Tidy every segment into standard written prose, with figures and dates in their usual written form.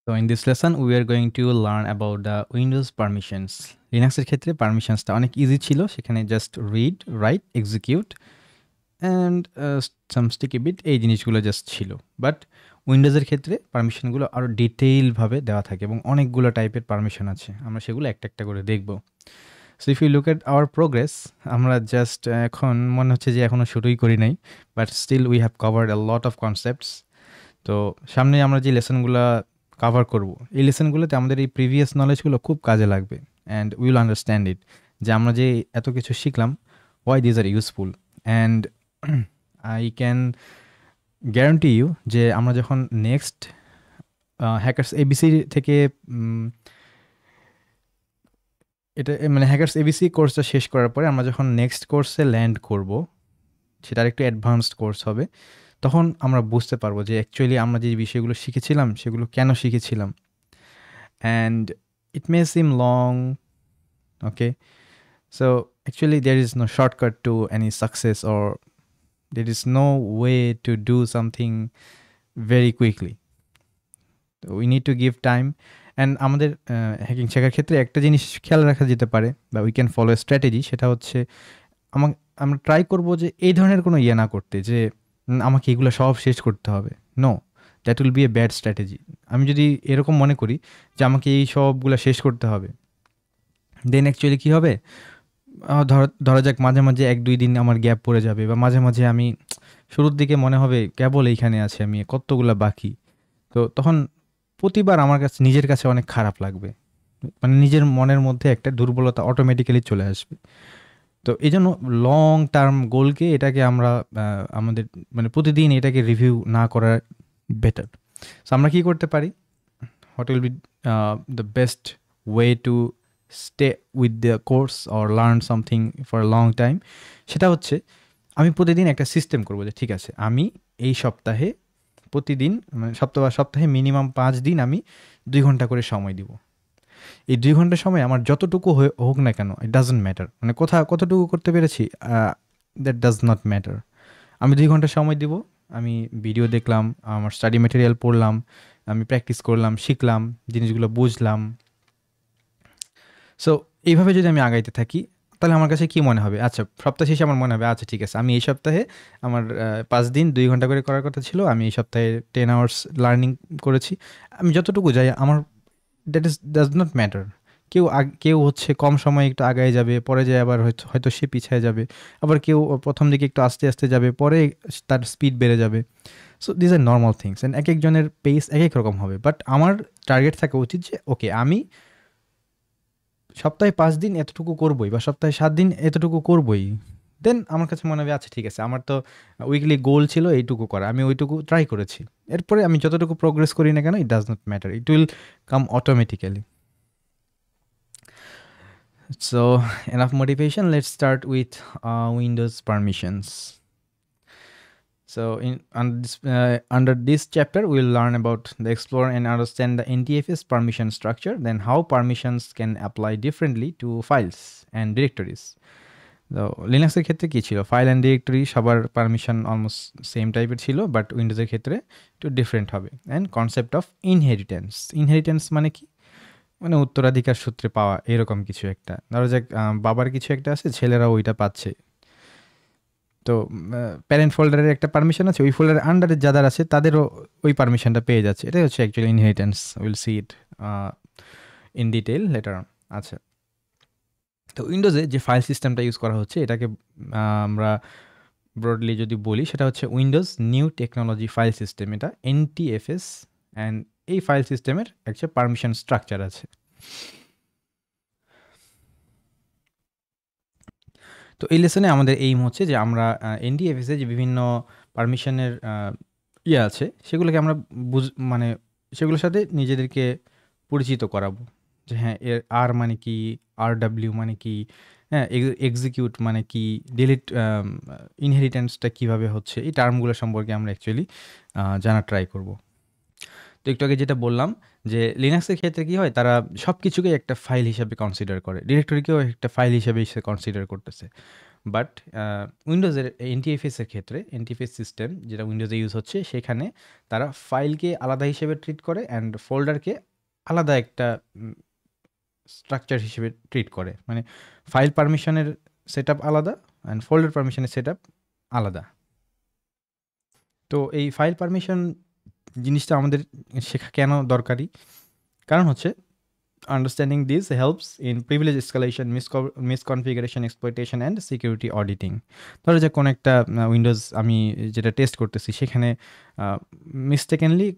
So in this lesson, we are going to learn about the Windows permissions. লিনাক্সের ক্ষেত্রে পারমিশনসটা অনেক easy ছিল, সেখানে just read, write, execute and some sticky bit, এই জিনিসগুলো just ছিল। But উইন্ডোজের ক্ষেত্রে পারমিশনগুলো আরও ডিটেইলভাবে দেওয়া থাকে এবং অনেকগুলো টাইপের পারমিশন আছে। আমরা সেগুলো একটা একটা করে দেখব। So if you look at our progress, আমরা জাস্ট এখন মনে হচ্ছে যে এখনও শুরুই করি নাই, but still we have covered a lot of concepts. তো সামনে আমরা যে লেসনগুলো কভার করব, এই লেসনগুলোতে আমাদের এই প্রিভিয়াস নলেজগুলো খুব কাজে লাগবে অ্যান্ড উইল আন্ডারস্ট্যান্ড ইট, যে আমরা যে এত কিছু শিখলাম, why these are useful. And I can guarantee you যে আমরা যখন নেক্সট হ্যাকার্স এবিসি থেকে এটা মানে হ্যাকার্স এবিসি কোর্সটা শেষ করার পরে আমরা যখন নেক্সট কোর্সে ল্যান্ড করব, সেটার একটু অ্যাডভান্সড কোর্স হবে, তখন আমরা বুঝতে পারবো যে অ্যাকচুয়ালি আমরা যে বিষয়গুলো শিখেছিলাম সেগুলো কেন শিখেছিলাম। And it May SIM long, okay, so actually there is no shortcut to any success, or there is no way to do something very quickly. We need to give time. And আমাদের hacking শেখার ক্ষেত্রে একটা জিনিস খেয়াল রাখা যেতে পারে, বা উই ক্যান ফলো স্ট্র্যাটেজি, সেটা হচ্ছে আমরা ট্রাই করবো যে এই ধরনের কোনো ইয়ে না করতে যে আমাকে এগুলো সব শেষ করতে হবে। No, that will be a bad strategy. আমি যদি এরকম মনে করি যে আমাকে এই সবগুলো শেষ করতে হবে, দেন অ্যাকচুয়ালি কী হবে, ধরা যাক মাঝে মাঝে 1-2 দিন আমার গ্যাপ পড়ে যাবে, বা মাঝে মাঝে আমি শুরুর দিকে মনে হবে কেবল এইখানে আছে, আমি কতগুলো বাকি। তো তখন প্রতিবার আমার কাছে নিজের কাছে অনেক খারাপ লাগবে, মানে নিজের মনের মধ্যে একটা দুর্বলতা অটোমেটিক্যালি চলে আসবে। তো এই জন্য লং টার্ম গোলকে এটাকে আমরা আমাদের মানে প্রতিদিন এটাকে রিভিউ না করা বেটার। সো আমরা কী করতে পারি, what will be the best way to stay with the course or learn something for long time, সেটা হচ্ছে আমি প্রতিদিন একটা সিস্টেম করবো যে ঠিক আছে, আমি এই সপ্তাহে প্রতিদিন মানে সপ্তাহে মিনিমাম 5 দিন আমি 2 ঘন্টা করে সময় দিব। এই 2 ঘন্টা সময় আমার যতটুকু হোক না কেন, ইট ডাজন্ট ম্যাটার, মানে কতটুকু করতে পেরেছি, দ্যাট ডাজ নট ম্যাটার। আমি 2 ঘন্টা সময় দিব, আমি ভিডিও দেখলাম, আমার স্টাডি ম্যাটেরিয়াল পড়লাম, আমি প্র্যাকটিস করলাম, শিখলাম, জিনিসগুলো বুঝলাম। সো এইভাবে যদি আমি আগাইতে থাকি, তাহলে আমার কাছে কী মনে হবে, আচ্ছা সপ্তাহ শেষে আমার মনে হবে আচ্ছা ঠিক আছে, আমি এই সপ্তাহে আমার 5 দিন 2 ঘন্টা করে করার কথা ছিল, আমি এই সপ্তাহে 10 আওয়ার্স লার্নিং করেছি। আমি যতটুকু যাই আমার ডাজ নট ম্যাটার। কেউ হচ্ছে কম সময়ে একটু আগায় যাবে, পরে যায় আবার হয়তো সে পিছায় যাবে, আবার কেউ প্রথম দিকে একটু আস্তে আস্তে যাবে, পরে তার স্পিড বেড়ে যাবে। So this are normal things, and এক একজনের পেস এক এক রকম হবে। বাট আমার টার্গেট থাকা উচিত যে ওকে, আমি সপ্তাহে 5 দিন এতটুকু করবই, বা সপ্তাহে 7 দিন এতটুকু করবই। দেন আমার কাছে মনে হবে আচ্ছা ঠিক আছে, আমার তো উইকলি গোল ছিল এইটুকু করা, আমি ওইটুকু ট্রাই করেছি। এরপরে আমি যতটুকু প্রোগ্রেস করি না কেন, it does not matter, it will come automatically. So enough motivation, let's start with Windows permissions. So under this chapter we'll learn about the explore and understand the NTFS permission structure, then how permissions can apply differently to files and directories. তো লিনাক্সের ক্ষেত্রে কী ছিল, file and directory সবার permission almost same টাইপের ছিল, but উইন্ডোজের ক্ষেত্রে একটু different হবে। And concept of inheritance মানে কি, মানে উত্তরাধিকার সূত্রে পাওয়া এরকম কিছু একটা। ধরো যাক বাবার কিছু একটা আছে, ছেলেরা ওইটা পাচ্ছে। তো প্যারেন্ট ফোল্ডারের একটা পারমিশন আছে, ওই ফোল্ডারের আন্ডারে যাদের আছে তাদেরও ওই পারমিশনটা পেয়ে যাচ্ছে। এটাই হচ্ছে actually inheritance. Will see it in detail letter on. আচ্ছা, তো উইন্ডোজে যে ফাইল সিস্টেমটা ইউজ করা হচ্ছে, এটাকে আমরা ব্রডলি যদি বলি, সেটা হচ্ছে Windows new technology file system, এটা NTFS। অ্যান্ড এই ফাইল সিস্টেমের একটা পারমিশন স্ট্রাকচার আছে। তো এই লেসনে আমাদের এইম হচ্ছে যে আমরা NTFS-এ যে বিভিন্ন পারমিশনের ইয়ে আছে, সেগুলোকে আমরা মানে সেগুলোর সাথে নিজেদেরকে পরিচিত করাবো, যে হ্যাঁ এর আর মানে কি, RW মানে কি, হ্যাঁ এক্সিকিউট মানে কি, ডিলিট, ইনহেরিটেন্সটা কীভাবে হচ্ছে, এই টার্মগুলো সম্পর্কে আমরা অ্যাকচুয়ালি জানার ট্রাই করব। তো একটু আগে যেটা বললাম যে লিনাক্সের ক্ষেত্রে কী হয়, তারা সব কিছুকেই একটা ফাইল হিসাবে কনসিডার করে, ডিরেক্টরিকেও একটা ফাইল হিসাবে কনসিডার করতেছে। বাট উইন্ডোজের এনটিএফএস এর ক্ষেত্রে এনটিএফএস সিস্টেম যেটা উইন্ডোজে ইউজ হচ্ছে সেখানে তারা ফাইলকে আলাদা হিসেবে ট্রিট করে অ্যান্ড ফোল্ডারকে আলাদা একটা স্ট্রাকচার হিসেবে ট্রিট করে, মানে ফাইল পারমিশনের সেট আলাদা অ্যান্ড ফোল্ডার পারমিশনের সেট আলাদা। তো এই ফাইল পারমিশন জিনিসটা আমাদের শেখা কেন দরকারি, কারণ হচ্ছে understanding this helps in privilege escalation, misconfiguration, exploitation and security auditing. ধরো যে কোনো একটা উইন্ডোজ আমি যেটা টেস্ট করতেছি সেখানে মিস্টেকেনলি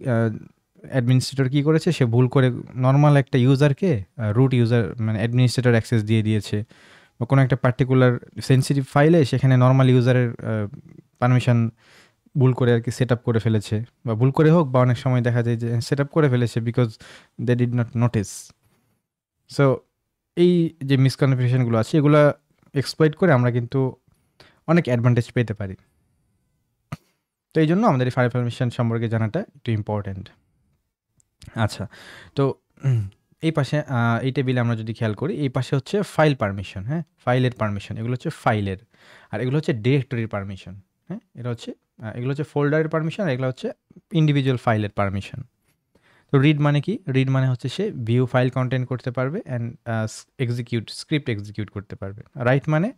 অ্যাডমিনিস্ট্রেটর কী করেছে, সে ভুল করে নর্মাল একটা ইউজারকে রুট ইউজার মানে অ্যাডমিনিস্ট্রেটর অ্যাক্সেস দিয়ে দিয়েছে, বা কোনো একটা পার্টিকুলার সেন্সিটিভ ফাইলে সেখানে নর্মাল ইউজারের পারমিশন ভুল করে আর কি সেট আপ করে ফেলেছে, বা ভুল করে হোক বা অনেক সময় দেখা যায় যে সেট আপ করে ফেলেছে because they did not notice. So এই যে মিসকনফিগারেশনগুলো আছে এগুলো এক্সপ্লয়েট করে আমরা কিন্তু অনেক অ্যাডভান্টেজ পেতে পারি। তো এই জন্য আমাদের এই ফাইল পারমিশন সম্পর্কে জানাটা একটু ইম্পর্ট্যান্ট। আচ্ছা, তো এই পাশে এই টেবিলে আমরা যদি খেয়াল করি, এই পাশে হচ্ছে ফাইল পারমিশন, হ্যাঁ, ফাইলের পারমিশন, এগুলো হচ্ছে ফাইলের, আর এগুলো হচ্ছে ডিরেক্টরির পারমিশন, হ্যাঁ, এগুলো হচ্ছে ফোল্ডারের পারমিশন, আর এগুলো হচ্ছে ইন্ডিভিজুয়াল ফাইলের পারমিশন। তো রিড মানে কি? রিড মানে হচ্ছে সে ভিউ ফাইল কন্টেন্ট করতে পারবে অ্যান্ড স্ক্রিপ্ট এক্সিকিউট করতে পারবে। রাইট মানে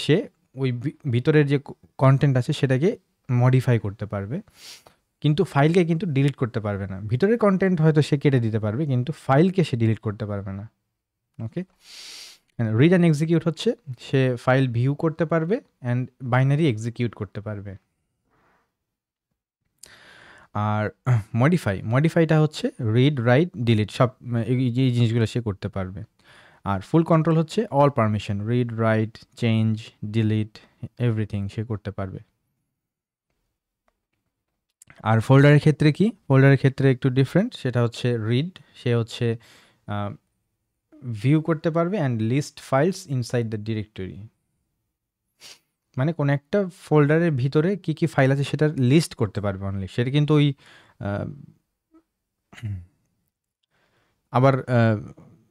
সে ওই ভিতরের যে কন্টেন্ট আছে সেটাকে মডিফাই করতে পারবে, কিন্তু ফাইলকে কিন্তু ডিলিট করতে পারবে না। ভিতরের কন্টেন্ট হয়তো সে কেটে দিতে পারবে, কিন্তু ফাইলকে সে ডিলিট করতে পারবে না। ওকে, রিড অ্যান্ড এক্সিকিউট হচ্ছে সে ফাইল ভিউ করতে পারবে অ্যান্ড বাইনারি এক্সিকিউট করতে পারবে। আর মডিফাইটা হচ্ছে রিড, রাইট, ডিলিট সব এই জিনিসগুলো সে করতে পারবে। আর ফুল কন্ট্রোল হচ্ছে all permission, read, write, change, delete everything সে করতে পারবে। আর ফোল্ডারের ক্ষেত্রে কি? ফোল্ডারের ক্ষেত্রে একটু ডিফারেন্ট, সেটা হচ্ছে রিড, সে হচ্ছে ভিউ করতে পারবে and list files inside the directory, মানে কোনো একটা ফোল্ডারের ভিতরে কি কি ফাইল আছে সেটার লিস্ট করতে পারবে অনলি। সেটা কিন্তু ওই আবার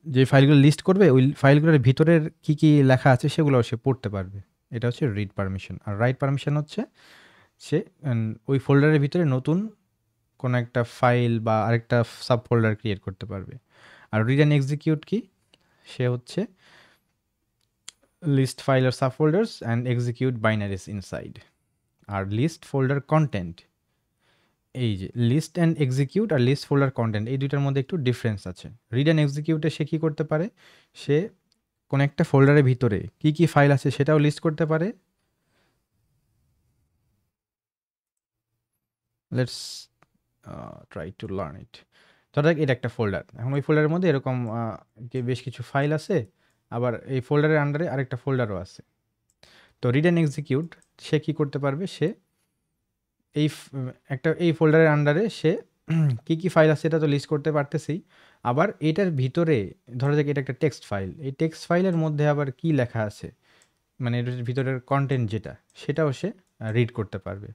যে ফাইলগুলো লিস্ট করবে ওই ফাইলগুলোর ভিতরের কি কি লেখা আছে সেগুলো সে পড়তে পারবে। এটা হচ্ছে রিড পারমিশন। আর রাইট পারমিশন হচ্ছে সে ওই ফোল্ডারের ভিতরে নতুন কোনো একটা ফাইল বা আরেকটা সাব ফোল্ডার ক্রিয়েট করতে পারবে। আর রিড অ্যান্ড এক্সিকিউট কি? সে হচ্ছে লিস্ট ফাইল আর sub folders and execute binaries inside. আর লিস্ট ফোল্ডার কন্টেন্ট, এই যে লিস্ট অ্যান্ড এক্সিকিউট আর লিস্ট ফোল্ডার কন্টেন্ট এই দুইটার মধ্যে একটু ডিফারেন্স আছে। রিড অ্যান্ড এক্সিকিউটে সে কী করতে পারে, সে কোনো একটা ফোল্ডারের ভিতরে কি কি ফাইল আছে সেটাও লিস্ট করতে পারে। Let's try to learn it. ধরো এটা একটা ফোল্ডার, এখন ওই ফোল্ডারের মধ্যে এরকম বেশ কিছু ফাইল আছে, আবার এই ফোল্ডারের আন্ডারে আরেকটা ফোল্ডারও আছে। তো রিড অ্যান্ড এক্সিকিউট সে কী করতে পারবে, সে এই ফোল্ডারের আন্ডারে সে কী কী ফাইল আছে এটা তো লিস্ট করতে পারতেছেই, আবার এটার ভিতরে ধরা যাক এটা একটা টেক্সট ফাইল, এই টেক্সট ফাইলের মধ্যে আবার কি লেখা আছে মানে এটার ভিতরের কন্টেন্ট যেটা সেটাও সে রিড করতে পারবে।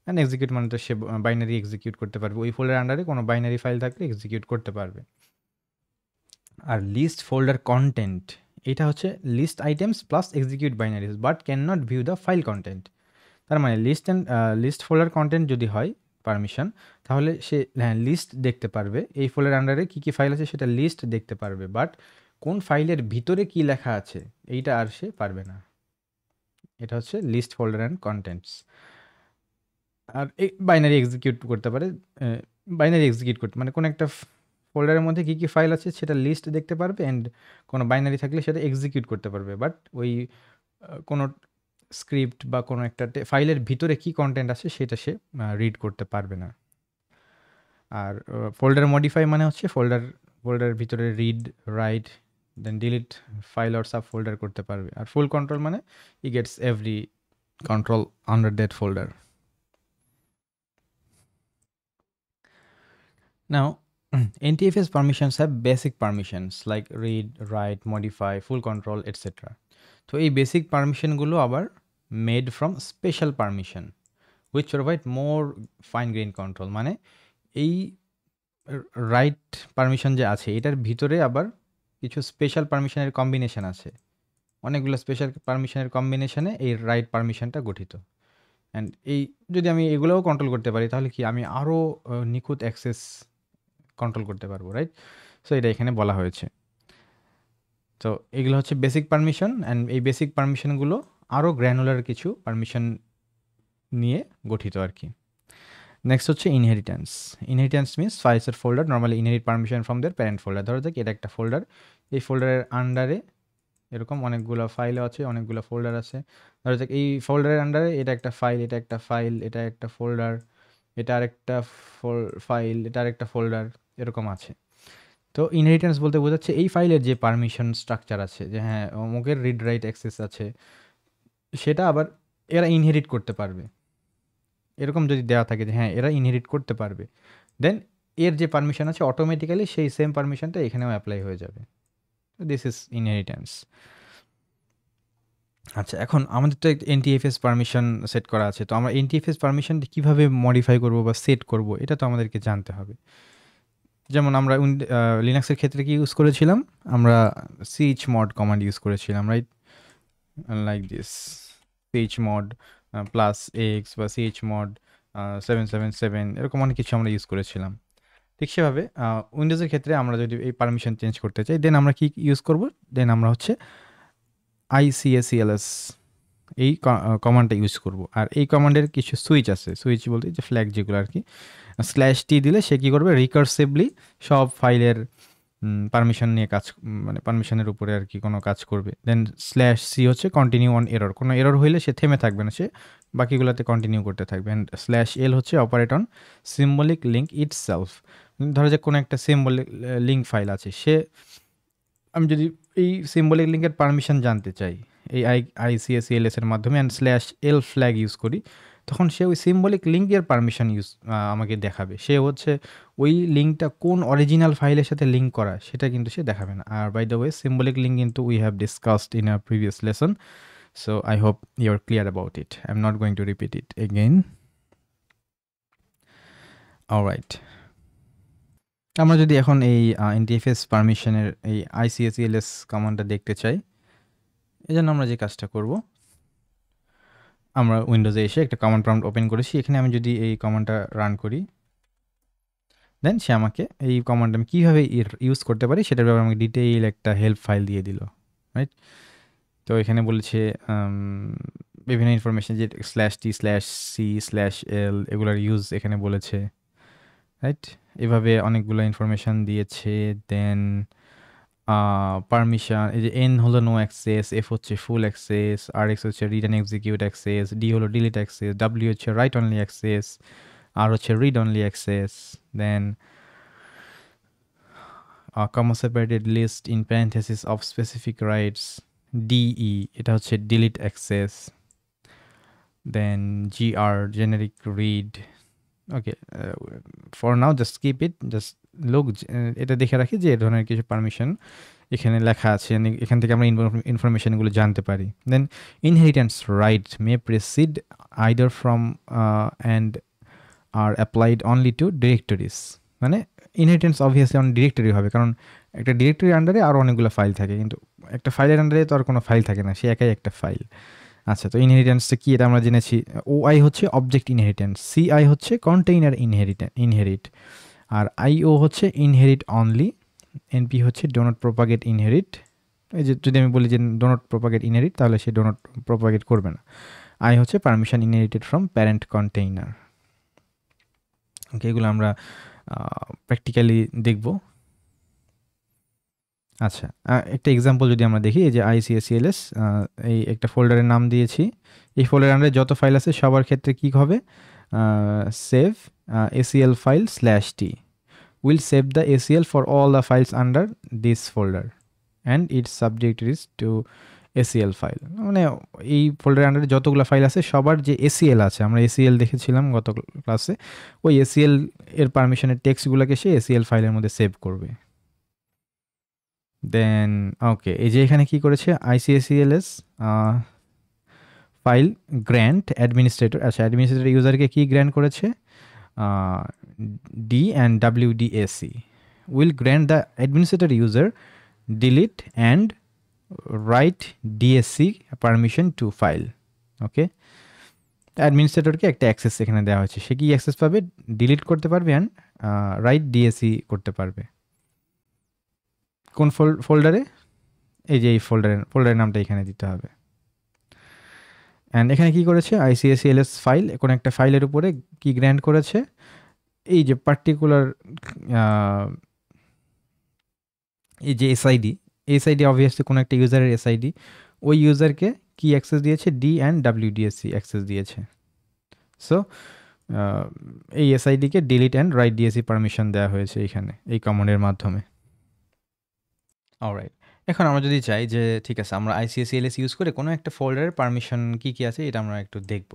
অ্যান্ড এক্সিকিউট মানে তো সে বাইনারি এক্সিকিউট করতে পারবে, ওই ফোল্ডারের আন্ডারে কোনো বাইনারি ফাইল থাকলে এক্সিকিউট করতে পারবে। আর লিস্ট ফোল্ডার কন্টেন্ট এটা হচ্ছে list items plus execute binaries but can not view the file content. তার মানে লিস্ট ফোল্ডার কন্টেন্ট যদি হয় পারমিশন, তাহলে সে হ্যাঁ লিস্ট দেখতে পারবে, এই ফোল্ডার আন্ডারে কী কী ফাইল আছে সেটা লিস্ট দেখতে পারবে, বাট কোন ফাইলের ভিতরে কি লেখা আছে এইটা আর সে পারবে না। এটা হচ্ছে লিস্ট ফোল্ডার অ্যান্ড কন্টেন্টস। আর এই বাইনারি এক্সিকিউট করতে পারে, বাইনারি এক্সিকিউট করতে মানে কোনো একটা ফোল্ডারের মধ্যে কী কী ফাইল আছে সেটা লিস্ট দেখতে পারবে অ্যান্ড কোনো বাইনারি থাকলে সেটা এক্সিকিউট করতে পারবে, বাট ওই কোনো স্ক্রিপ্ট বা কোনো একটা ফাইলের ভিতরে কি কন্টেন্ট আছে সেটা সে রিড করতে পারবে না। আর ফোল্ডার মডিফাই মানে হচ্ছে ফোল্ডারের ভিতরে read, write, then delete file আর সাব ফোল্ডার করতে পারবে। আর ফুল কন্ট্রোল মানে ই gets every control under that folder. Now, NTFS permissions have basic permissions like read, write, modify, full control, etc. তো এই বেসিক পারমিশনগুলো আবার made from special permission which provide more fine grain control. মানে এই right permission যে আছে এটার ভিতরে আবার কিছু স্পেশাল পারমিশনের কম্বিনেশন আছে, অনেকগুলো স্পেশাল পারমিশনের কম্বিনেশনে এই রাইট পারমিশনটা গঠিত। অ্যান্ড এই যদি আমি এগুলোও কন্ট্রোল করতে পারি তাহলে কি আমি আরও নিখুঁত অ্যাক্সেস কন্ট্রোল করতে পারবো, রাইট? সো এটা এখানে বলা হয়েছে। তো এগুলো হচ্ছে বেসিক পারমিশন, অ্যান্ড এই বেসিক পারমিশনগুলো আরও গ্র্যানুলার কিছু পারমিশন নিয়ে গঠিত আর কি। নেক্সট হচ্ছে ইনহেরিটেন্স। ইনহেরিটেন্স মিনস ফাইলসের folder normally inherit permission from their parent folder. ধরো যাক এটা একটা ফোল্ডার, এই ফোল্ডারের আন্ডারে এরকম অনেকগুলো ফাইল আছে, অনেকগুলো ফোল্ডার আছে। ধরো যাক এই ফোল্ডারের আন্ডারে এটা একটা ফাইল, এটা একটা ফাইল, এটা একটা ফোল্ডার, এটা আরেকটা ফাইল, এটা আরেকটা ফোল্ডার, এরকম আছে। তো ইনহেরিটেন্স বলতে বোঝাচ্ছে এই ফাইলের যে পারমিশন স্ট্রাকচার আছে, যে হ্যাঁ অমুকের রিড রাইট অ্যাক্সেস আছে, সেটা আবার এরা ইনহেরিট করতে পারবে। এরকম যদি দেওয়া থাকে যে হ্যাঁ এরা ইনহেরিট করতে পারবে, দেন এর যে পারমিশন আছে অটোমেটিক্যালি সেই সেম পারমিশনটা এখানেও অ্যাপ্লাই হয়ে যাবে। This is inheritance. আচ্ছা, এখন আমাদের তো এনটিএফএস পারমিশন সেট করা আছে, তো আমরা এনটিএফএস পারমিশনটি কীভাবে মডিফাই করব বা সেট করব এটা তো আমাদেরকে জানতে হবে। যেমন আমরা লিনাক্সের ক্ষেত্রে কি ইউজ করেছিলাম, আমরা chmod কমান্ড ইউজ করেছিলাম, right? Like this chmod +x বা chmod 777 এরকম অনেক কিছু আমরা ইউজ করেছিলাম। ঠিক সেভাবে উইন্ডোজের ক্ষেত্রে আমরা যদি এই পারমিশন চেঞ্জ করতে চাই, দেন আমরা কি ইউজ করব? দেন আমরা হচ্ছে icacls এই কমান্ডটা ইউজ করব। আর এই কমান্ডের কিছু সুইচ আছে, সুইচ বলতে যে ফ্ল্যাগ যেগুলো আর কি, /t দিলে সে কী করবে, রিকার্সিভলি সব ফাইলের পারমিশন নিয়ে কাজ, মানে পারমিশনের উপরে আর কি কোনো কাজ করবে। দেন /c হচ্ছে কন্টিনিউ অন এরর, কোনো এরর হইলে সে থেমে থাকবে না, সে বাকিগুলোতে কন্টিনিউ করতে থাকবে। অ্যান্ড /l হচ্ছে operate on symbolic link itself. ধরো যে কোনো একটা সিম্বলিক লিঙ্ক ফাইল আছে, সে আমি যদি এই সিম্বলিক লিঙ্কের পারমিশন জানতে চাই এই icacls এর মাধ্যমে, অ্যান্ড /l ফ্ল্যাগ ইউজ করি, তখন সে ওই সিম্বলিক লিঙ্কের পারমিশন আমাকে দেখাবে। সে হচ্ছে ওই লিঙ্কটা কোন অরিজিনাল ফাইলের সাথে লিঙ্ক করা সেটা কিন্তু সে দেখাবে না। আর by the way symbolic link কিন্তু we have discussed in a previous lesson, so I hope you are clear about it. I am not going to repeat it again. Alright, আমরা যদি এখন এই এনটিএফএস পারমিশনের এই icacls কমান্ডটা দেখতে চাই, এই জন্য আমরা যে কাজটা করব, আমরা উইন্ডোজে এসে একটা কমান্ড প্রম্পট ওপেন করেছি, এখানে আমি যদি এই কমান্ডটা রান করি, দেন সে আমাকে এই কমান্ড আমি কীভাবে ইউজ করতে পারি সেটার ব্যাপারে আমাকে ডিটেইল একটা হেল্প ফাইল দিয়ে দিল, রাইট? তো এখানে বলেছে বিভিন্ন ইনফরমেশন, যে /t/c/l এগুলোর ইউজ এখানে বলেছে, রাইট? এভাবে অনেকগুলো ইনফরমেশন দিয়েছে। দেন পারমিশন, এই যে n হলো নো অ্যাক্সেস, f হচ্ছে ফুল অ্যাক্সেস, rx হচ্ছে read and execute access, d হলো ডিলিট অ্যাক্সেস, w হচ্ছে রাইট অনলি অ্যাক্সেস, r হচ্ছে read only access. Then comma separated list in parenthesis of specific rights, de এটা হচ্ছে delete access, then gr generic read. Okay, for now just keep it, just লোক এটা দেখে রাখি যে এ ধরনের কিছু পারমিশন এখানে লেখা আছে, এখান থেকে আমরা ইনফরমেশনগুলো জানতে পারি। Then inheritance right may precede either from and are applied only to directories, মানে ইনহেরিটেন্স অবভিয়াসলি অন ডিরেক্টরি হবে, কারণ একটা ডিরেক্টরির আন্ডারে আরও অনেকগুলো ফাইল থাকে, কিন্তু একটা ফাইলের আন্ডারে তো আর কোনো ফাইল থাকে না, সে একাই একটা ফাইল। আচ্ছা, তো ইনহেরিটেন্সটা কি এটা আমরা জেনেছি। ওআই হচ্ছে অবজেক্ট ইনহেরিটেন্স, সিআই হচ্ছে কন্টেইনার ইনহেরিট, আর আইও হচ্ছে ইনহেরিট অনলি, এনপি হচ্ছে ডো নট প্রপাগেট ইনহেরিট। এই যে যদি আমি বলি যে ডো নট প্রপাগেট ইনহেরিট, তাহলে সে ডো নট প্রপাগেট করবে না। আই হচ্ছে permission inherited from parent container. Okay, এগুলো আমরা প্র্যাকটিক্যালি দেখব। আচ্ছা, একটা এক্সাম্পল যদি আমরা দেখি, এই যে icacls এই একটা ফোল্ডারের নাম দিয়েছি, এই ফোল্ডারের আন্ডারে যত ফাইল আছে সবার ক্ষেত্রে কী হবে, save acl file /t will save the acl for all the files under this folder and its subject is to acl file। মানে এই ফোল্ডারের আন্ডারে যতগুলো ফাইল আছে সবার যে acl আছে, আমরা acl দেখেছিলাম গত ক্লাসে, ওই acl এর পারমিশনের টেক্সটগুলোকে সে acl ফাইলের মধ্যে সেভ করবে। দেন ওকে, এই যে এখানে কি করেছে icacls ফাইল গ্র্যান্ট অ্যাডমিনিস্ট্রেটর। আচ্ছা, অ্যাডমিনিস্ট্রেটর ইউজারকে কি গ্র্যান্ট করেছে, d and wdac will grant the administrator user delete and write DSC permission to file. Okay, অ্যাডমিনিস্ট্রেটরকে একটা অ্যাক্সেস এখানে দেওয়া হয়েছে, সে কি অ্যাক্সেস পাবে? ডিলিট করতে পারবে অ্যান্ড রাইট ডিএসসি করতে পারবে। কোন ফোল্ডারে? এই যে এই ফোল্ডারের নামটা এখানে দিতে হবে। অ্যান্ড এখানে কি করেছে? আইসিএসিএলএস ফাইল, কোনো একটা ফাইলের উপরে কি গ্র্যান্ট করেছে? এই যে পার্টিকুলার এই যে এসআইডি অবভিয়াসলি কোনো একটা ইউজারের এসআইডি, ওই ইউজারকে কি অ্যাক্সেস দিয়েছে? ডি অ্যান্ড ডাব্লিউডিএসসি অ্যাক্সেস দিয়েছে। সো এই এসআইডিকে delete and write DSC permission দেওয়া হয়েছে এখানে এই কমান্ডের মাধ্যমে। অলরাইট, এখন আমরা যদি চাই যে ঠিক আছে আমরা আইসিএসিএলএস ইউজ করে কোনো একটা ফোল্ডারের পারমিশন কী কী আছে এটা আমরা একটু দেখব।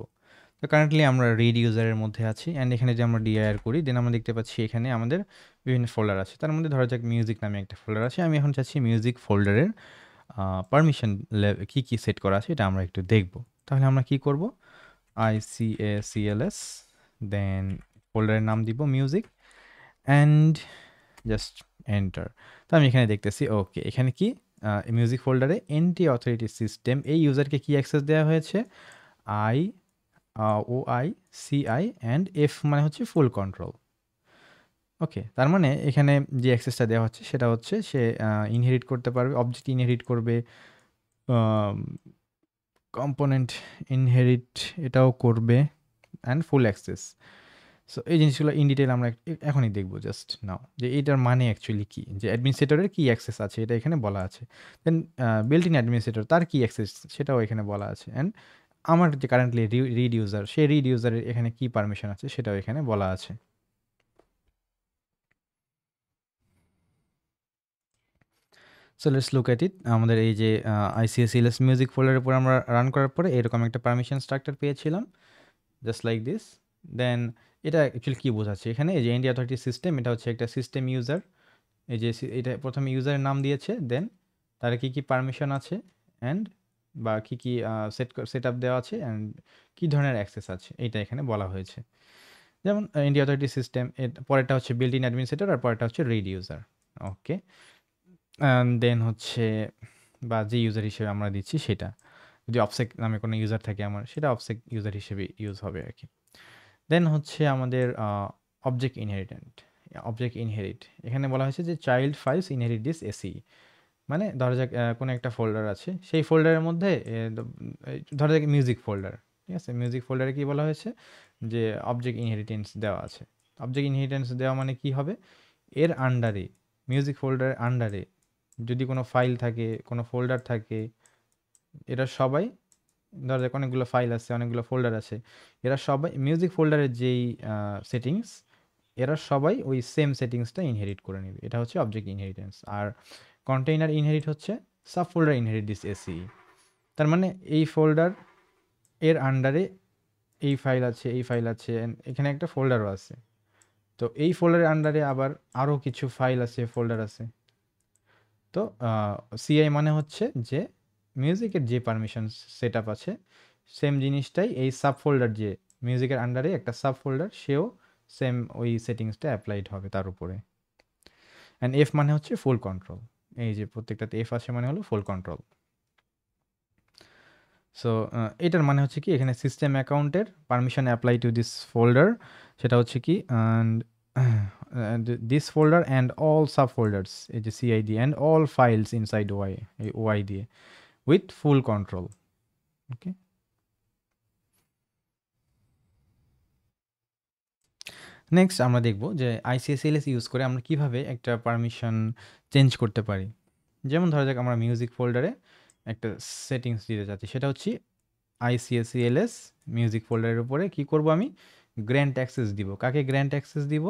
তো কারেন্টলি আমরা রিড ইউজারের মধ্যে আছি, অ্যান্ড এখানে যে আমরা ডিআইআর করি দেন আমরা দেখতে পাচ্ছি এখানে আমাদের বিভিন্ন ফোল্ডার আছে। তার মধ্যে ধরা যাক মিউজিক নামে একটা ফোল্ডার আছে। আমি এখন চাচ্ছি মিউজিক ফোল্ডারের পারমিশন কী কী সেট করা আছে এটা আমরা একটু দেখব। তাহলে আমরা কি করব? ICACLS, দেন ফোল্ডারের নাম দিব মিউজিক অ্যান্ড জাস্ট এন্টার। তো আমি এখানে দেখতেছি ওকে, এখানে কি মিউজিক ফোল্ডারে এন্টি অথরিটি সিস্টেম এই ইউজারকে কি অ্যাক্সেস দেওয়া হয়েছে? OI CI অ্যান্ড F মানে হচ্ছে ফুল কন্ট্রোল। ওকে, তার মানে এখানে যে অ্যাক্সেসটা দেওয়া হচ্ছে সেটা হচ্ছে সে ইনহেরিট করতে পারবে, অবজেক্ট ইনহেরিট করবে, কম্পোনেন্ট ইনহেরিট এটাও করবে, অ্যান্ড ফুল অ্যাক্সেস। সো এই জিনিসগুলো ইন ডিটেল আমরা এখনই দেখবো জাস্ট নাও যে এইটার মানে অ্যাকচুয়ালি কী, যে অ্যাডমিনিস্ট্রেটরের কী অ্যাক্সেস আছে এটা এখানে বলা আছে। দেন বিল্ট ইন অ্যাডমিনিস্ট্রেটর তার কী অ্যাক্সেস সেটাও এখানে বলা আছে। অ্যান্ড আমার যে কারেন্টলি রিড ইউজার, সেই রিড ইউজারের এখানে কী পারমিশন আছে সেটাও এখানে বলা আছে। সো লেটস লুক এট ইট। আমাদের এই যে ICACLS মিউজিক ফোল্ডারের উপর আমরা রান করার পরে এরকম একটা পারমিশন স্ট্রাকচার পেয়েছিলাম, জাস্ট লাইক দিস। দেন এটা অ্যাকচুয়ালি কী বোঝাচ্ছে এখানে? এই যে এনটি অথরিটি সিস্টেম, এটা হচ্ছে একটা সিস্টেম ইউজার। এই যে এটা প্রথমে ইউজারের নাম দিয়েছে, দেন তার কী কী পারমিশন আছে অ্যান্ড বা কী কী সেট আপ দেওয়া আছে অ্যান্ড কী ধরনের অ্যাক্সেস আছে এইটা এখানে বলা হয়েছে। যেমন ইন্ডিয়া অথরিটি সিস্টেম, এর পরেরটা হচ্ছে বিল্ট ইন অ্যাডমিনিস্ট্রেটর আর পরেরটা হচ্ছে রিড ইউজার। ওকে, দেন হচ্ছে বা যে ইউজার হিসেবে আমরা দিচ্ছি সেটা, যদি অবসেক নামে কোনো ইউজার থাকে আমার, সেটা অবসেক ইউজার হিসেবে ইউজ হবে আর কি। দেন হচ্ছে আমাদের অবজেক্ট ইনহেরিট, এখানে বলা হয়েছে যে child files inherit this AC, মানে ধরা যাক কোনো একটা ফোল্ডার আছে, সেই ফোল্ডারের মধ্যে ধরা যাক মিউজিক ফোল্ডার, ঠিক আছে? মিউজিক ফোল্ডারে কি বলা হয়েছে? যে অবজেক্ট ইনহেরিটেন্স দেওয়া আছে। অবজেক্ট ইনহেরিটেন্স দেওয়া মানে কি হবে? এর আন্ডারে, মিউজিক ফোল্ডারের আন্ডারে যদি কোনো ফাইল থাকে, কোনো ফোল্ডার থাকে, এরা সবাই, ধরা যাক অনেকগুলো ফাইল আছে, অনেকগুলো ফোল্ডার আছে, এরা সবাই মিউজিক ফোল্ডারের যেই সেটিংস, এরা সবাই ওই সেম সেটিংসটা ইনহেরিট করে নেবে। এটা হচ্ছে অবজেক্ট ইনহেরিটেন্স। আর কন্টেইনার ইনহেরিট হচ্ছে sub folder inherit this AC. তার মানে এই ফোল্ডার এর আন্ডারে এই ফাইল আছে, এই ফাইল আছে, এখানে একটা ফোল্ডারও আছে। তো এই ফোল্ডারের আন্ডারে আবার আরও কিছু ফাইল আছে, ফোল্ডার আছে। তো সিআই মানে হচ্ছে যে মিউজিকের যে পারমিশন সেট আপ আছে, সেম জিনিসটাই এই সাব ফোল্ডার, যে মিউজিকের আন্ডারে একটা সাব ফোল্ডার, সেও সেম ওই সেটিংসটা অ্যাপ্লাইড হবে তার উপরে। অ্যান্ড এফ মানে হচ্ছে ফুল কন্ট্রোল, এই যে প্রত্যেকটাতে এফ আসে মানে হলো ফুল কন্ট্রোল। সো এটার মানে হচ্ছে কি, এখানে সিস্টেম অ্যাকাউন্টের permission apply to this folder, সেটা হচ্ছে কি this folder and all subfolders, এই যে CID and all files inside Y, এই ওয়াই দিয়ে, with full control. Okay, next আমরা দেখব যে আইসিএসএলএস ইউজ করে আমরা কিভাবে একটা পারমিশন চেঞ্জ করতে পারি। যেমন ধরা যাক আমরা মিউজিক ফোল্ডারে একটা সেটিংস দিতে চাচ্ছি, সেটা হচ্ছে ICACLS মিউজিক ফোল্ডারের উপরে কি করব? আমি গ্র্যান্ট অ্যাক্সেস দিব। কাকে গ্র্যান্ট অ্যাক্সেস দিব?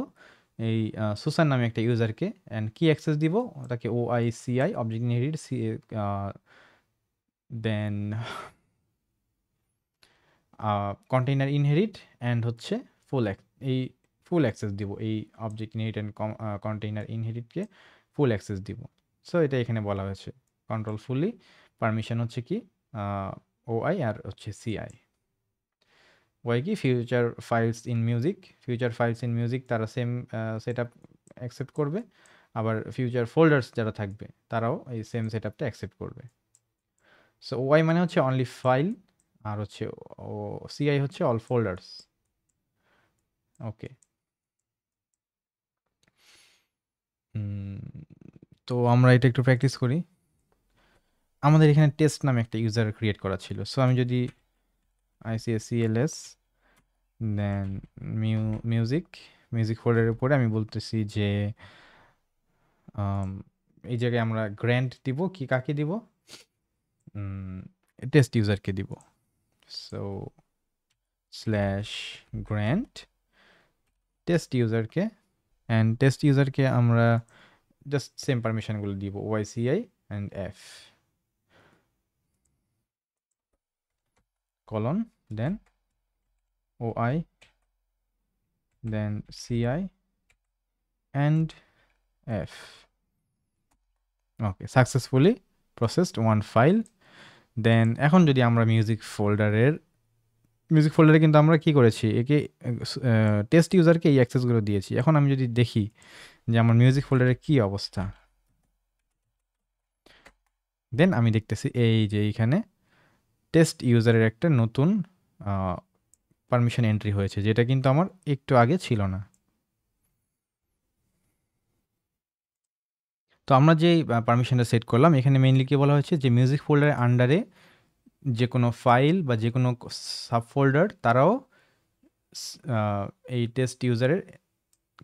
এই সুসান নামে একটা ইউজারকে। অ্যান্ড কি অ্যাক্সেস দিব? তাকে OICI object inherit then container inherit and হচ্ছে এই ফুল অ্যাক্সেস দিব, এই অবজেক্ট ইনহেরিট অ্যান্ড কন্টেইনার ইনহেরিটকে ফুল অ্যাক্সেস দিব। সো এটা এখানে বলা হয়েছে কন্ট্রোল ফুলি, পারমিশন হচ্ছে কি OI আর হচ্ছে CI। ওয়াই কি ফিউচার ফাইলস ইন মিউজিক তারা সেম সেট আপ অ্যাকসেপ্ট করবে, আবার ফিউচার ফোল্ডার্স যারা থাকবে তারাও এই সেম সেট আপটা অ্যাকসেপ্ট করবে। সো ওআই মানে হচ্ছে অনলি ফাইল, আর হচ্ছে ও সিআই হচ্ছে অল ফোল্ডার্স। ওকে। তো আমরা এটা একটু প্র্যাকটিস করি। আমাদের এখানে টেস্ট নামে একটা ইউজার ক্রিয়েট করা ছিল। সো আমি যদি ICSCLS দেন মিউজিক মিউজিক ফোল্ডারের উপরে আমি বলতেছি যে এই জায়গায় আমরা গ্র্যান্ট দিব, কি কাকে দিব, টেস্ট ইউজারকে দিব। সো স্ল্যাশ গ্র্যান্ট টেস্ট ইউজারকে, অ্যান্ড টেস্ট ইউজারকে আমরা জাস্ট সেম পারমিশনগুলো দিব, YCI and F colon, then OI, then CI and F. Okay, successfully processed one file. Then এখন যদি আমরা মিউজিক ফোল্ডারে কিন্তু আমরা কি করেছি, একে টেস্ট ইউজারকে এই অ্যাক্সেসগুলো দিয়েছি। এখন আমি যদি দেখি যে আমার মিউজিক ফোল্ডারের কি অবস্থা, দেন আমি দেখতেছি এই যে এইখানে টেস্ট ইউজারের একটা নতুন পারমিশন এন্ট্রি হয়েছে, যেটা কিন্তু আমার একটু আগে ছিল না। তো আমরা যে পারমিশনটা সেট করলাম, এখানে মেইনলি কি বলা হয়েছে যে মিউজিক ফোল্ডারের আন্ডারে যে কোনো ফাইল বা যে কোনো সাব ফোল্ডার তারাও এই টেস্ট ইউজারের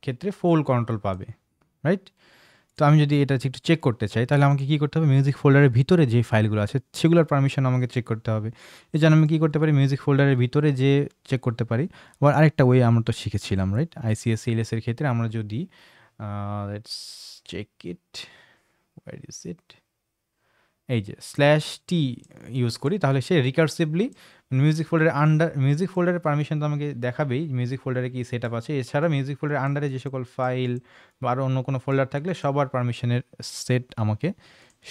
ক্ষেত্রে ফুল কন্ট্রোল পাবে, রাইট? তো আমি যদি এটা একটু চেক করতে চাই, তাহলে আমাকে কী করতে হবে, মিউজিক ফোল্ডারের ভিতরে যে ফাইলগুলো আছে সেগুলোর পারমিশন আমাকে চেক করতে হবে। এই জন্য আমি কী করতে পারি, মিউজিক ফোল্ডারের ভিতরে যে চেক করতে পারি। আবার আরেকটা ওয়ে আমরা তো শিখেছিলাম, রাইট? ICSCLS এর ক্ষেত্রে আমরা যদি let's check it, where is it, এই যে স্ল্যাশ টি ইউজ করি, তাহলে সে রিকার্সিভলি মিউজিক ফোল্ডারের পারমিশন তো আমাকে দেখাবেই, মিউজিক ফোল্ডারে কি সেট আপ আছে। এছাড়া মিউজিক ফোল্ডারের আন্ডারে যে সকল ফাইল বা আরও অন্য কোনো ফোল্ডার থাকলে সবার পারমিশনের সেট আমাকে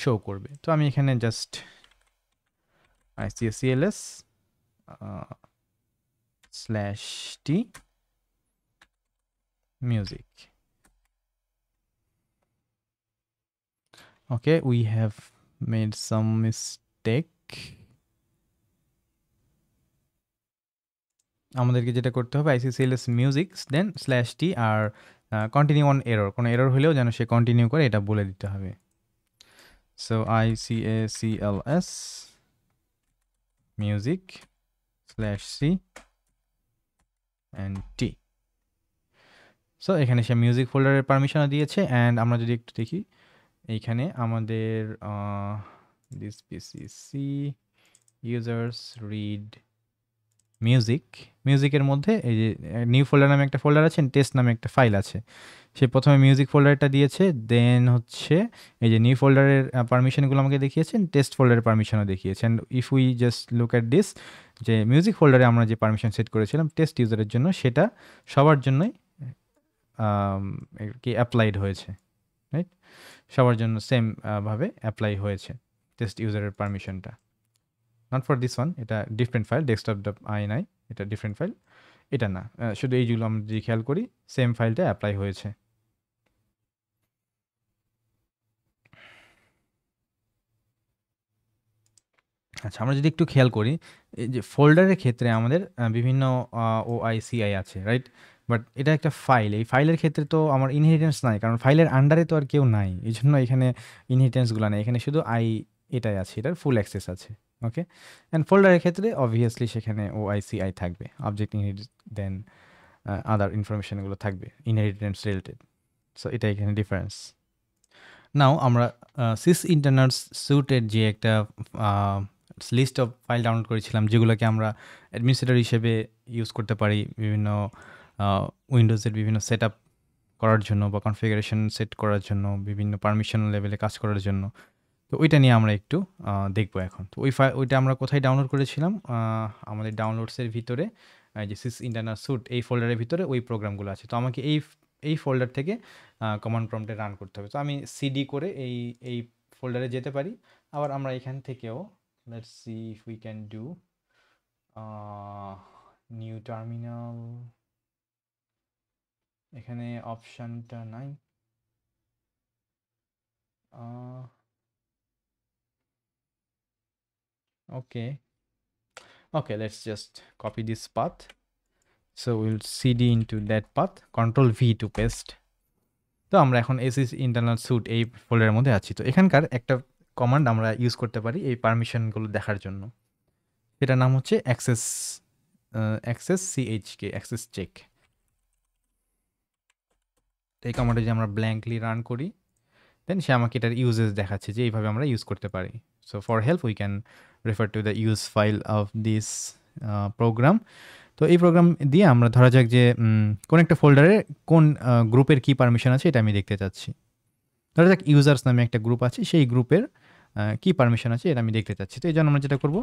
শো করবে। তো আমি এখানে just ICSCLS slash T music. Okay, we have made some mistake. আমাদেরকে যেটা করতে হবে, ICSCLS music then slash T, আর কন্টিনিউ অন এরর, কোনো এরর হলেও যেন সে কন্টিনিউ করে এটা বলে দিতে হবে। So ICSCLS music slash C and T. So এখানে সে মিউজিক ফোল্ডারের পারমিশনও দিয়েছে। অ্যান্ড আমরা যদি একটু দেখি, এইখানে আমাদের this PC C users read মিউজিকের মধ্যে এই যে নিউ ফোল্ডার নামে একটা ফোল্ডার আছে, টেস্ট নামে একটা ফাইল আছে। সে প্রথমে মিউজিক ফোল্ডারটা দিয়েছে, দেন হচ্ছে এই যে নিউ ফোল্ডারের পারমিশনগুলো আমাকে দেখিয়েছেন, টেস্ট ফোল্ডারের পারমিশনও দেখিয়েছেন। If we just look at this, যে মিউজিক ফোল্ডারে আমরা যে পারমিশন সেট করেছিলাম টেস্ট ইউজারের জন্য, সেটা সবার জন্যই কি অ্যাপ্লাইড হয়েছে, রাইট? সবার জন্য সেম ভাবে অ্যাপ্লাই হয়েছে টেস্ট ইউজারের পারমিশনটা। নট ফর দিস ওয়ান, এটা ডিফারেন্ট ফাইল, ডেস্কটপ.ini, এটা ডিফারেন্ট ফাইল, এটা না। শুধু এইগুলো আমরা যদি খেয়াল করি, সেম ফাইলটা অ্যাপ্লাই হয়েছে। আচ্ছা, আমরা যদি একটু খেয়াল করি, এই যে ফোল্ডারের ক্ষেত্রে আমাদের বিভিন্ন OICI আছে, রাইট? বাট এটা একটা ফাইল, এই ফাইলের ক্ষেত্রে তো আমার ইনহেরিটেন্স নাই, কারণ ফাইলের আন্ডারে তো আর কেউ নাই, এই জন্য এখানে ইনহেরিটেন্সগুলো নেই। এখানে শুধু এটাই আছে, এটার ফুল অ্যাক্সেস আছে। ওকে, অ্যান্ড ফোল্ডারের ক্ষেত্রে অবভিয়াসলি সেখানে OICI থাকবে, অবজেক্ট ইনহেরিট, দেন আদার ইনফরমেশনগুলো থাকবে ইনহেরিটেন্স রিলেটেড। সো এটা এখানে ডিফারেন্স। নাও আমরা সিস ইন্টারনালস স্যুটের যে একটা লিস্ট অফ ফাইল ডাউনলোড করেছিলাম, যেগুলোকে আমরা অ্যাডমিনিস্ট্রেটর হিসেবে ইউজ করতে পারি বিভিন্ন উইন্ডোজের বিভিন্ন সেট আপ করার জন্য বা কনফিগারেশন সেট করার জন্য, বিভিন্ন পারমিশন লেভেলে কাজ করার জন্য। তো ওইটা নিয়ে আমরা একটু দেখবো এখন। তো ওইটা আমরা কোথায় ডাউনলোড করেছিলাম, আমাদের ডাউনলোডসের ভিতরে যে সিস ইন্টারনাল স্যুট এই ফোল্ডারের ভিতরে ওই প্রোগ্রামগুলো আছে। তো আমাকে এই ফোল্ডার থেকে কমান্ড প্রম্পটে রান করতে হবে। তো আমি সিডি করে এই ফোল্ডারে যেতে পারি। আবার আমরা এখান থেকেও let's see if we can do new terminal, এখানে অপশানটা নাই। Okay, let's just copy this path. So we'll cd into that path, control v to paste. তো আমরা এখন এসএস ইন্টারনাল স্যুট এই ফোল্ডারের মধ্যে আছি। তো এখানকার একটা কমান্ড আমরা ইউজ করতে পারি এই পারমিশনগুলো দেখার জন্য, এটার নাম হচ্ছে অ্যাক্সেস chk, অ্যাক্সেস চেক। এই কমান্ডে যে আমরা ব্ল্যাঙ্কলি রান করি, দেন সে আমাকে এটার ইউজেস দেখাচ্ছে যে এইভাবে আমরা ইউজ করতে পারি। So for help we can refer to the use file of this program. তো এই প্রোগ্রাম দিয়ে আমরা ধরা যাক যে কোন একটা ফোল্ডারে কোন গ্রুপের কি পারমিশন আছে এটা আমি দেখতে চাচ্ছি। ধরা যাক ইউজার্স নামে একটা গ্রুপ আছে, সেই গ্রুপের কি পারমিশন আছে এটা আমি দেখতে চাচ্ছি। তো এই জন্য আমরা যেটা করব,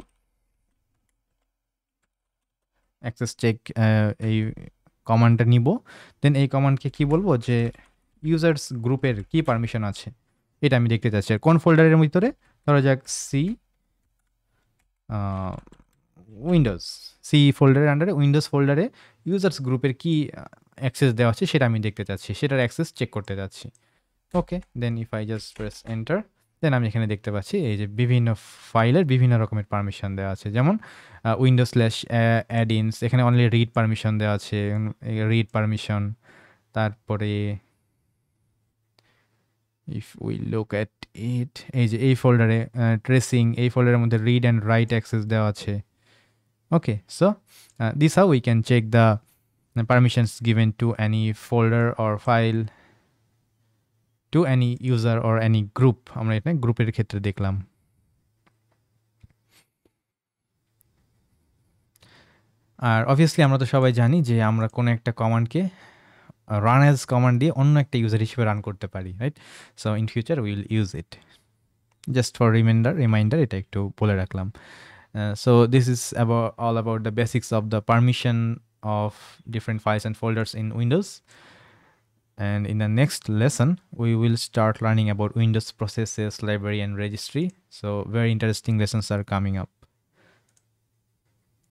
অ্যাক্সেস চেক এই কমান্ডটা নিব, দেন এই কমান্ডকে কি বলবো যে ইউজার্স গ্রুপের কি পারমিশন আছে এটা আমি দেখতে চাচ্ছি। আর কোন ফোল্ডারের ভিতরে, ধরা যাক উইন্ডোজ সি ফোল্ডারের আন্ডারে উইন্ডোজ ফোল্ডারে ইউজার্স গ্রুপের কি অ্যাক্সেস দেওয়া আছে সেটা আমি দেখতে চাচ্ছি, সেটার অ্যাক্সেস চেক করতে যাচ্ছি। Okay, then if I just press enter, then আমি এখানে দেখতে পাচ্ছি এই যে বিভিন্ন ফাইলের বিভিন্ন রকমের পারমিশন দেওয়া আছে। যেমন উইন্ডোজ স্ল্যাশ অ্যাডিনস, এখানে অনলি রিড পারমিশন দেওয়া আছে, রিড পারমিশন। তারপরে if we look at it, এই যে এই ফোল্ডারে ট্রেসিং, এই ফোল্ডারের মধ্যে রিড অ্যান্ড রাইট অ্যাক্সেস দেওয়া আছে। ওকে, so this how we can check the permissions given to any folder or file to any user or any group. আমরা এটা গ্রুপের ক্ষেত্রে দেখলাম। আর অবভিয়াসলি আমরা তো সবাই জানি যে আমরা কোনো একটা কমান্ডকে রান অ্যাজ কমান্ড দিয়ে অন্য একটা ইউজার হিসেবে রান করতে পারি, right? So in future will use it. Just for reminder এটা একটু বলে রাখলাম। So this is all about the basics of the permission of different files and folders in Windows. And in the next lesson, we will start learning about Windows processes, library, and registry. So very interesting lessons are coming up.